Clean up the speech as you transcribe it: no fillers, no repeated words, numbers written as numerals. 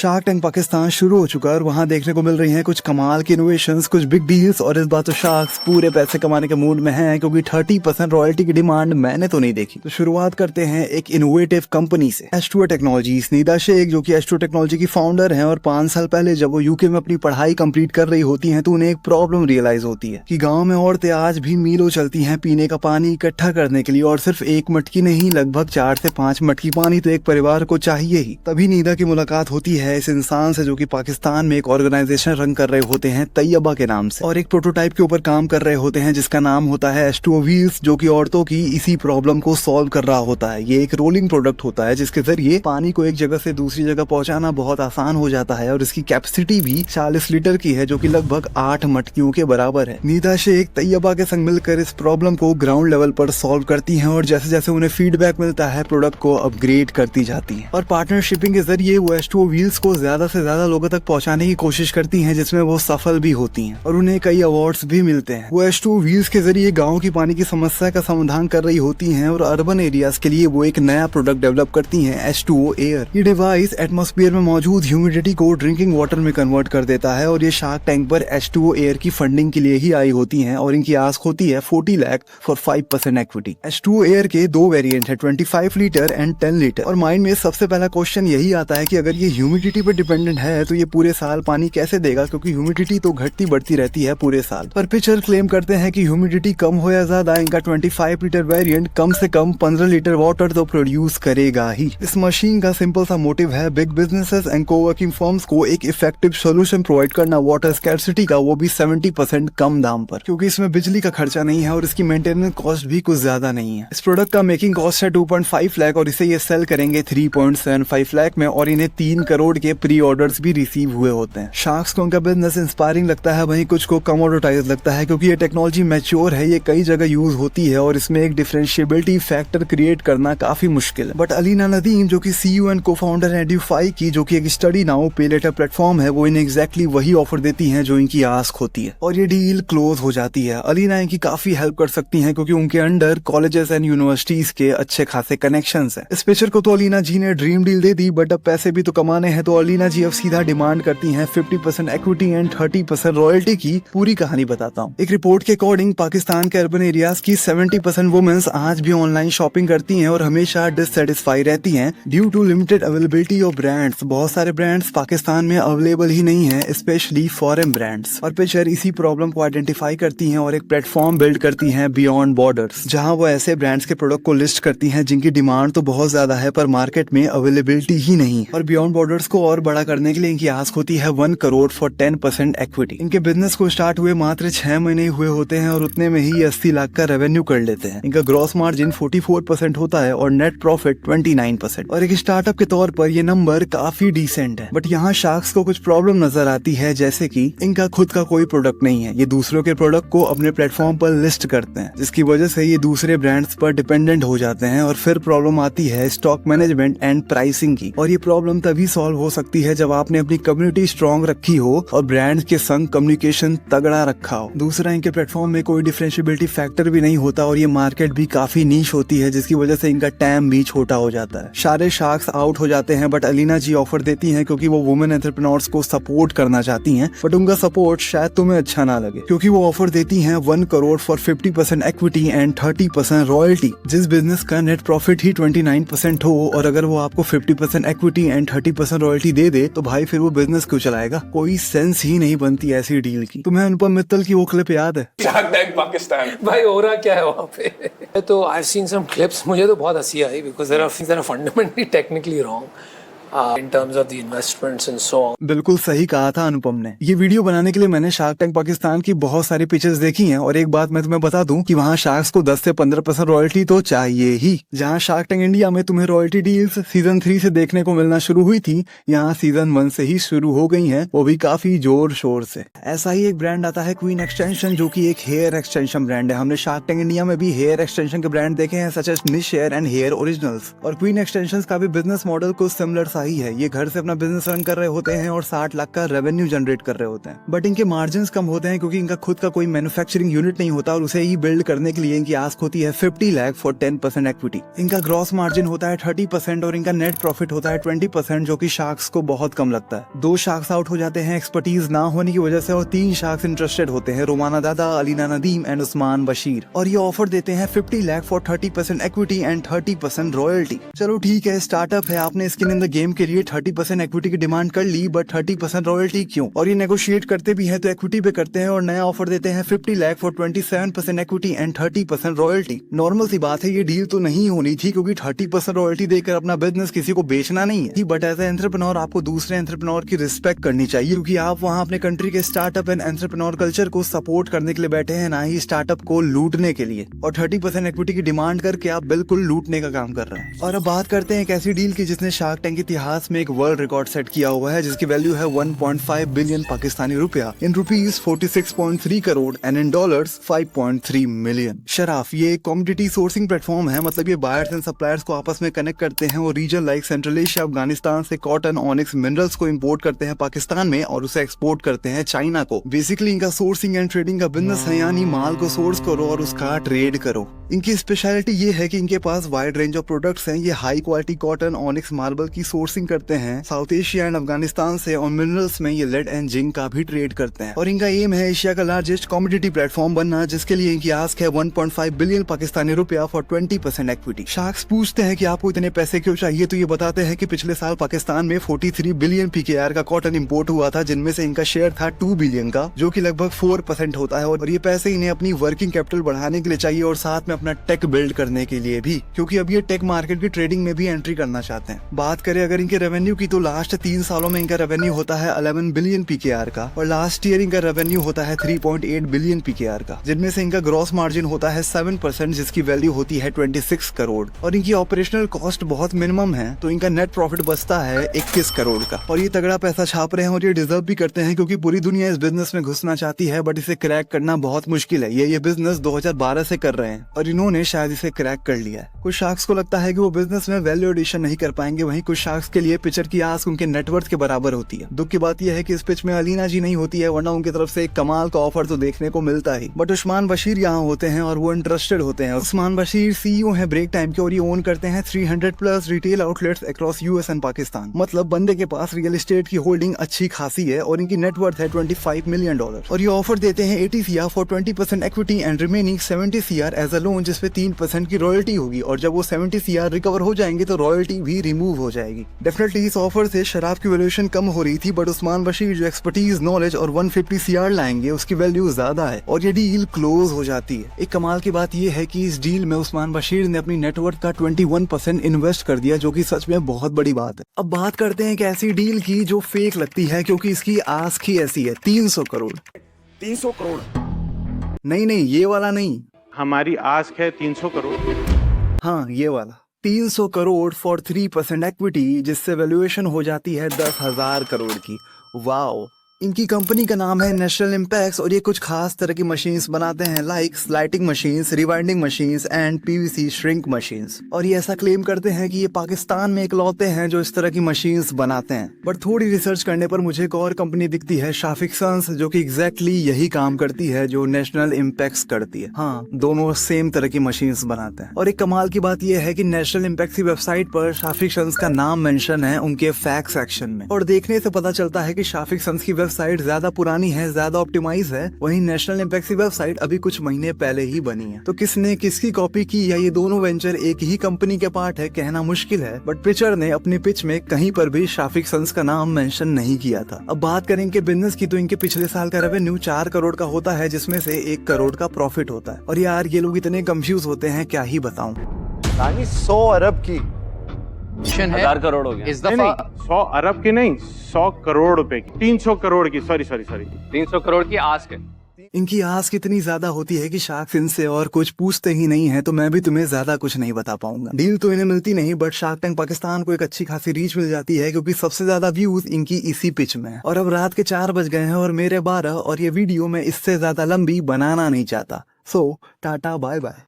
Shark tank Pakistan शुरू हो चुका है और वहाँ देखने को मिल रही हैं कुछ कमाल की इनोवेशंस, कुछ बिग डील्स। और इस बार तो शार्क्स पूरे पैसे कमाने के मूड में हैं, क्योंकि 30% रॉयल्टी की डिमांड मैंने तो नहीं देखी। तो शुरुआत करते हैं एक इनोवेटिव कंपनी से, H2O टेक्नोलॉजी। नीदा शेख जो कि H2O टेक्नोलॉजी की फाउंडर हैं, और 5 साल पहले जब वो यूके में अपनी पढ़ाई कंप्लीट कर रही होती हैं तो उन्हें एक प्रॉब्लम रियलाइज होती है कि गाँव में औरतें आज भी मीलों चलती हैं पीने का पानी इकट्ठा करने के लिए, और सिर्फ 1 मटकी नहीं, लगभग 4 से 5 मटकी पानी तो एक परिवार को चाहिए ही। तभी नीदा की मुलाकात होती है इस इंसान से जो कि पाकिस्तान में एक ऑर्गेनाइजेशन रन कर रहे होते हैं तैयबा के नाम से, और एक प्रोटोटाइप के ऊपर काम कर रहे होते हैं जिसका नाम होता है H2O व्हील्स, जो कि औरतों की इसी प्रॉब्लम को सॉल्व कर रहा होता है। ये एक रोलिंग प्रोडक्ट होता है जिसके जरिए पानी को एक जगह से दूसरी जगह पहुंचाना बहुत आसान हो जाता है, और इसकी कैपेसिटी भी 40 लीटर की है, जो कि लगभग 8 मटकियों के बराबर है। नीदा शेख तैयबा के संग मिलकर इस प्रॉब्लम को ग्राउंड लेवल पर सॉल्व करती हैं, और जैसे जैसे उन्हें फीडबैक मिलता है प्रोडक्ट को अपग्रेड करती जाती हैं, और पार्टनरशिपिंग के जरिए वो H2O व्हील्स को ज्यादा से ज्यादा लोगों तक पहुंचाने की कोशिश करती हैं, जिसमें वो सफल भी होती हैं और उन्हें कई अवार्ड्स भी मिलते हैं। वो H2O व्हील्स के जरिए गाँव की पानी की समस्या का समाधान कर रही होती हैं, और अर्बन एरियाज के लिए वो एक नया प्रोडक्ट डेवलप करती हैं, H2O एयर। ये डिवाइस एटमॉस्फेयर में मौजूद ह्यूमिडिटी को ड्रिंकिंग वाटर में कन्वर्ट कर देता है, और ये शार्क टैंक पर H2O एयर की फंडिंग के लिए ही आई होती हैं, और इनकी आस्क होती है 40 lakh for 5% equity. H2O air के 2 वेरिएंट है, 25 लीटर एंड 10 लीटर। और माइंड में सबसे पहला क्वेश्चन यही आता है कि अगर ये ह्यूमिडिटी पर डिपेंडेंट है तो ये पूरे साल पानी कैसे देगा, क्योंकि ह्यूमिडिटी तो घटती बढ़ती रहती है पूरे साल। पर पिक्चर क्लेम करते हैं कि ह्यूमिडिटी कम हो या ज्यादा, इनका 25 लीटर वेरिएंट कम से कम 15 लीटर वाटर तो प्रोड्यूस करेगा ही। इस मशीन का सिंपल सा मोटिव है big businesses and coworking firms को एक इफेक्टिव सोल्यूशन प्रोवाइड करना वाटर स्कैर्सिटी का, वो भी 70% कम दाम पर, क्योंकि इसमें बिजली का खर्चा नहीं है और इसकी मेंटेनेंस कॉस्ट भी कुछ ज्यादा नहीं है। इस प्रोडक्ट का मेकिंग कॉस्ट है 2.5 लाख, और इसे ये सेल करेंगे 3.75 लाख में, और इन्हें 3 करोड़ के प्री ऑर्डर्स भी रिसीव हुए होते हैं। शार्क्स को उनका बिजनेस इंस्पायरिंग लगता है, वहीं कुछ को कमोडिटाइज लगता है, क्योंकि ये टेक्नोलॉजी मैच्योर है, ये कई जगह यूज होती है, और इसमें एक डिफरेंशिएबिलिटी फैक्टर क्रिएट करना काफी मुश्किल है। बट अलीना नदीम जो कि CEO एंड को-फाउंडर है एड्यूफाई की, जो कि एक स्टडी नाउ पे लेटर प्लेटफॉर्म है, वो इन्हें एग्जैक्टली वही ऑफर देती हैं जो इनकी आस्क होती है, और ये डील क्लोज हो जाती है। अलीना इनकी काफी हेल्प कर सकती हैं, क्योंकि उनके अंडर कॉलेजेस एंड यूनिवर्सिटीज के अच्छे खासे कनेक्शंस हैं। इस पिक्चर को तो अलीना जी ने dream deal they the, but अब पैसे भी तो कमाने हैं, तो अलीना जी अब सीधा डिमांड करती हैं 50% इक्विटी एंड 30% रॉयल्टी की। पूरी कहानी बताता हूँ। एक रिपोर्ट के अकॉर्डिंग पाकिस्तान के अर्बन एरियाज की 70% वुमेन्स आज भी ऑनलाइन शॉपिंग करती हैं, और हमेशा डिससेटिस्फाई रहती हैं due to limited availability of brands. बहुत सारे ब्रांड्स पाकिस्तान में अवेलेबल ही नहीं है, स्पेशली फॉरेन ब्रांड्स। और पिक्चर इसी प्रॉब्लम को आइडेंटिफाई करती हैं और एक प्लेटफॉर्म बिल्ड करती हैं बियॉन्ड बॉर्डर्स, जहां वो ऐसे ब्रांड्स के प्रोडक्ट को लिस्ट करती हैं जिनकी डिमांड तो बहुत ज्यादा है पर मार्केट में अवेलेबिलिटी ही नहीं। और बियॉन्ड बॉर्डर्स को और बड़ा करने के लिए इनकी आस्क होती है 1 करोड़ फॉर 10% इक्विटी। इनके बिजनेस को स्टार्ट हुए मात्र 6 महीने हुए होते हैं, और उतने में ही 80 लाख का रेवेन्यू कर लेते हैं। इनका ग्रॉस मार्जिन 44% होता है और नेट प्रॉफिट 29%। और एक स्टार्टअप के तौर पर ये नंबर काफी डिसेंट है। बट यहाँ शार्क्स को कुछ प्रॉब्लम नजर आती है, जैसे कि इनका खुद का कोई प्रोडक्ट नहीं है, ये दूसरों के प्रोडक्ट को अपने प्लेटफॉर्म पर लिस्ट करते हैं, जिसकी वजह से ये दूसरे ब्रांड्स पर डिपेंडेंट हो जाते हैं। और फिर प्रॉब्लम आती है स्टॉक मैनेजमेंट एंड प्राइसिंग की, और ये प्रॉब्लम तभी सॉल्व हो सकती है जब आपने अपनी कम्युनिटी स्ट्रॉन्ग रखी हो और ब्रांड्स के संग कम्युनिकेशन तगड़ा रखा हो। दूसरा, इनके प्लेटफॉर्म में कोई डिफरेंशिएबिलिटी फैक्टर भी नहीं होता, और ये मार्केट भी काफी नीश होती है, जिसकी वजह से इनका टैम भी छोटा हो जाता है। सारे शार्क्स आउट हो जाते हैं, बट अलीना जी ऑफर देती हैं, क्योंकि वो वुमेन एंटरप्रेन्योर्स को सपोर्ट करना चाहती हैं। बट उनका सपोर्ट शायद तुम्हें अच्छा ना लगे, क्योंकि वो ऑफर देती हैं 1 crore for 50% equity and 30% royalty. जिस बिजनेस का नेट प्रॉफिट ही 29% हो, और अगर वो आपको 50% इक्विटी एंड 30% रॉयल्टी दे दे, तो भाई फिर वो बिजनेस क्यों चलाएगा? कोई सेंस ही नहीं बनती ऐसी डील की। तुम्हें अनुपम मित्तल की वो क्लिप याद है? शार्क टैंक पाकिस्तान भाई हो रहा क्या है वहाँ पे? तो I have seen some clips, मुझे तो बहुत हंसी आई, because there are things that are fundamentally technically wrong in terms of the investments and so on. बिल्कुल सही कहा था अनुपम ने। ये वीडियो बनाने के लिए मैंने शार्क टैंक पाकिस्तान की बहुत सारी पिक्चर्स देखी हैं, और एक बात मैं तुम्हें बता दूं कि वहाँ शार्क्स को 10 से 15% रॉयल्टी तो चाहिए ही। जहाँ शार्क टैंक इंडिया में तुम्हें रॉयल्टी डील्स सीजन 3 से देखने को मिलना शुरू हुई थी, यहाँ सीजन 1 से ही शुरू हो गई हैं, वो भी काफी जोर शोर से। ऐसा ही एक ब्रांड आता है क्वीन एक्सटेंशन, जो कि एक हेयर एक्सटेंशन ब्रांड है। हमने शार्क टैंक इंडिया में भी हेयर एक्सटेंशन के ब्रांड देखे हैं, सच एज निश हेयर एंड हेयर ओरिजिनल्स। और क्वीन एक्सटेंशन का भी बिजनेस मॉडल कुछ सिमिलर सा ही है, ये घर से अपना बिजनेस रन कर रहे होते हैं और 60 लाख का रेवेन्यू जनरेट कर रहे होते हैं। बट इनके मार्जिन कम होते हैं क्योंकि इनका खुद का कोई मैन्युफैक्चरिंग यूनिट नहीं होता और उसे ही बिल्ड करने के लिए इनकी आस्क होती है 50 लाख फॉर 10% इक्विटी। इनका ग्रॉस मार्जिन होता है 30% और इनका नेट प्रॉफिट होता है 20%, जो कि शार्क्स को बहुत कम लगता है। 2 शार्क्स आउट हो जाते हैं एक्सपर्टीज ना होने की वजह से और 3 शार्क्स इंटरेस्टेड होते हैं, रोमाना दादा, अलीना नदीम एंड उस्मान बशीर, और ये ऑफर देते हैं 50 lakh for 30% equity and 30% royalty. चलो ठीक है, स्टार्टअप है, आपने स्किन इन द गेम के लिए 30% इक्विटी की डिमांड कर ली, बट 30% रॉयल्टी क्यों? और ये नेगोशिएट करते भी हैं तो इक्विटी पे करते हैं और नया ऑफर देते हैं 50 lakh for 27% equity and 30% royalty. Normal सी बात है, ये डील तो नहीं होनी थी क्योंकि 30% रॉयल्टी देकर अपना बिजनेस किसी को बेचना नहीं है, बट एज ए एंटरप्रेन्योर आपको दूसरे एंटरप्रेन्योर की रिस्पेक्ट करनी चाहिए क्योंकि आप वहाँ अपने कंट्री के स्टार्टअप एंड एंटरप्रेन्योर कल्चर को सपोर्ट करने के लिए बैठे हैं, ना ही स्टार्टअप को लूटने के लिए। और 30% इक्विटी की डिमांड करके आप बिल्कुल लूटने का काम कर रहे हैं। और अब बात करते हैं एक ऐसी डील की जिसने शार्क टैंक इतिहास में एक वर्ल्ड रिकॉर्ड सेट किया हुआ है, जिसकी वैल्यू है 1.5 बिलियन पाकिस्तानी रुपया, in rupees 46.3 crore and in dollars 5.3 million. Sharaf ये एक कमोडिटी सोर्सिंग प्लेटफॉर्म है, मतलब ये बायर्स एंड सप्लायर्स को आपस में कनेक्ट करते हैं और region like Central Asia, Afghanistan से कॉटन, ऑनिक्स, मिनरल्स को इंपोर्ट करते हैं पाकिस्तान में और उसे एक्सपोर्ट करते हैं चाइना को। बेसिकली इनका सोर्सिंग एंड ट्रेडिंग का बिजनेस है, यानी माल को सोर्स करो और उसका ट्रेड करो। इनकी स्पेशलिटी ये है कि इनके पास वाइड रेंज ऑफ प्रोडक्ट्स हैं। ये high quality cotton, onyx, marble की सोर्सिंग करते हैं साउथ एशिया एंड अफगानिस्तान से, और मिनरल्स में ये लेड एंड जिंक का भी ट्रेड करते हैं। और इनका एम है एशिया का लार्जेस्ट कमोडिटी प्लेटफॉर्म बनना, जिसके लिए इनकी आस्क है 1.5 बिलियन पाकिस्तानी रुपया फॉर 20% इक्विटी। शार्क्स पूछते हैं कि आपको इतने पैसे क्यों चाहिए, तो ये बताते हैं कि पिछले साल पाकिस्तान में 43 बिलियन PKR का कॉटन इंपोर्ट हुआ था, जिनमें से इनका शेयर था 2 बिलियन का, जो कि लगभग 4% होता है। और ये पैसे इन्हें अपनी वर्किंग कैपिटल बढ़ाने के लिए चाहिए और साथ में अपना टेक बिल्ड करने के लिए भी, क्योंकि अब ये टेक मार्केट की ट्रेडिंग में भी एंट्री करना चाहते हैं। बात करें अगर इनके रेवेन्यू की, तो लास्ट 3 सालों में इनका रेवेन्यू होता है 11 बिलियन PKR का और लास्ट ईयर इनका रेवेन्यू होता है 3.8 बिलियन PKR का, जिनमें से इनका ग्रॉस मार्जिन होता है 7%, जिसकी वैल्यू होती है 26 करोड़। और इनकी ऑपरेशनल कॉस्ट बहुत मिनिमम है, तो इनका नेट प्रॉफिट बचता है 21 करोड़ का। और ये तगड़ा पैसा छाप रहे हैं और ये डिजर्व भी करते हैं, क्योंकि पूरी दुनिया इस बिजनेस में घुसना चाहती है, बट इसे क्रैक करना बहुत मुश्किल है। ये बिजनेस 2012 से कर रहे हैं और इन्होंने शायद इसे क्रैक कर लिया है। कुछ शार्क्स को लगता है कि वो बिजनेस में वैल्यू एडिशन नहीं कर पाएंगे, वहीं कुछ शार्क्स के लिए पिक्चर की आस्क उनके नेटवर्थ के बराबर होती है। दुख की बात यह है कि इस पिच में अलीना जी नहीं होती है, वरना उनकी तरफ से एक कमाल का ऑफर तो देखने को मिलता ही। बट उस्मान बशीर यहाँ होते हैं और वो इंटरेस्टेड होते हैं। उस्मान बशीर CEO हैं ब्रेक टाइम के और ये ओन करते हैं 300+ retail outlets across US and Pakistan. मतलब बंदे के पास रियल एस्टेट की होल्डिंग अच्छी खासी है और इनकी नेटवर्थ है $25 मिलियन। और ये ऑफर देते हैं 80 CR for 20% equity and remaining 70 CR as a loan, जिसपे 3% की रॉयल्टी होगी। और जब वो 70 CR रिकवर हो जाएंगे तो रॉयल्टी भी रिमूव हो जाएगी। डेफिनेटली इस ऑफर से शराब की वैल्यूएशन कम हो रही थी, बट उस्मान बशीर जो एक्सपर्टीज, नॉलेज और 150 CR लाएंगे, उसकी वैल्यू ज्यादा है और ये डील क्लोज हो जाती है। एक कमाल की बात ये है कि इस डील में उस्मान बशीर ने अपनी नेटवर्थ का 21% इन्वेस्ट कर दिया, जो कि सच में बहुत बड़ी बात है। अब बात करते हैं एक ऐसी डील की जो फेक लगती है, क्योंकि इसकी आस्क ही ऐसी है 300 करोड़। 300 करोड़ नहीं, ये वाला नहीं, हमारी आस्क है 300 करोड़। हाँ ये वाला 300 करोड़ फॉर 3% इक्विटी, जिससे वैल्यूएशन हो जाती है 10,000 करोड़ की। वाओ। इनकी कंपनी का नाम है नेशनल इम्पैक्स और ये कुछ खास तरह की मशीन्स बनाते हैं, like slitting machines, rewinding machines and PVC shrink machines. और ये ऐसा क्लेम करते हैं कि ये पाकिस्तान में इकलौते हैं जो इस तरह की मशीन्स बनाते हैं। बट थोड़ी रिसर्च करने पर मुझे एक और कंपनी दिखती है, शाफिक्संस, जो कि एग्जैक्टली यही काम करती है जो नेशनल इम्पैक्स करती है। हाँ, दोनों सेम तरह की मशीन्स बनाते हैं। और एक कमाल की बात यह है कि नेशनल इम्पैक्स की वेबसाइट पर शाफिक्संस का नाम मेंशन है उनके फैक्ट सेक्शन में, और देखने से पता चलता है कि शाफिक्संस की वेबसाइट ज्यादा पुरानी है, ज्यादा ऑप्टिमाइज है। वहीं नेशनल इम्पैक्ट की वेबसाइट अभी कुछ महीने पहले ही बनी है। तो किसने किसकी कॉपी की या ये दोनों वेंचर एक ही कंपनी के पार्ट है, कहना मुश्किल है। बट पिचर ने अपनी पिच में कहीं पर भी शाफिक्संस का नाम मेंशन नहीं किया था। अब बात करें इनके बिजनेस की, तो इनके पिछले साल का रेवेन्यू 4 करोड़ का होता है, जिसमें से 1 करोड़ का प्रॉफिट होता है। और यार ये लोग इतने कंफ्यूज होते हैं, क्या ही बताऊं। 100 अरब की 1000 करोड़ हो गया इस दफा। 100 अरब की नहीं, 100 करोड़ रुपए की, 300 करोड़ की, सॉरी 300 करोड़ की आस्क है। इनकी आस कितनी ज्यादा होती है कि शार्क्स इनसे और कुछ पूछते ही नहीं है, तो मैं भी तुम्हें ज्यादा कुछ नहीं बता पाऊंगा। डील तो इन्हें मिलती नहीं, बट शार्क टैंक पाकिस्तान को एक अच्छी खासी रीच मिल जाती है, क्योंकि सबसे ज्यादा व्यूज इनकी इसी पिच में है। और अब रात के 4 बज गए हैं और मेरे 12, और ये वीडियो मैं इससे ज्यादा लंबी बनाना नहीं चाहता। सो टाटा बाय बाय।